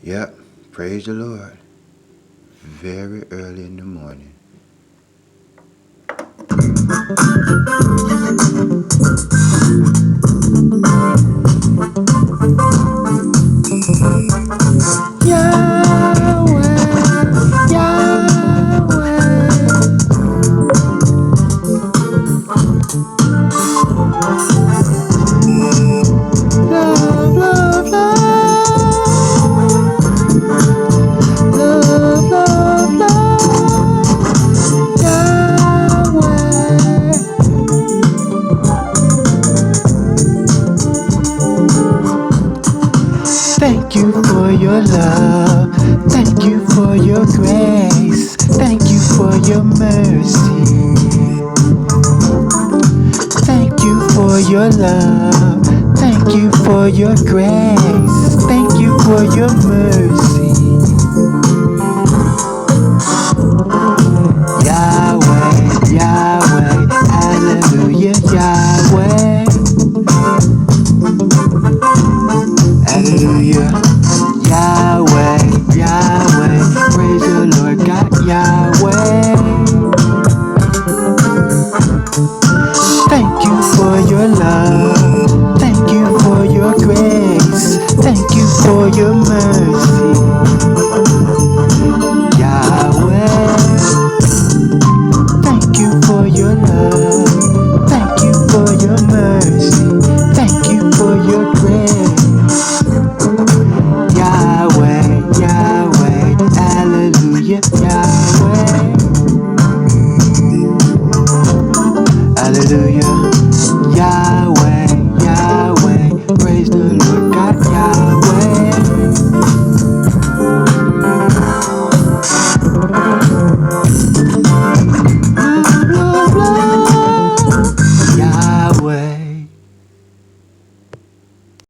Yep, praise the Lord. Very early in the morning. Yahweh, love, love, love, love, love, Yahweh. Thank you for your love. Thank you for your grace. Thank you for your mercy. Thank you for your love. Thank you for your grace. Thank you for your mercy. Yahweh, Yahweh, hallelujah, Yahweh. Hallelujah, Yahweh, Yahweh, praise the Lord God, Yahweh. Thank you for your love, thank you for your grace, thank you for your mercy.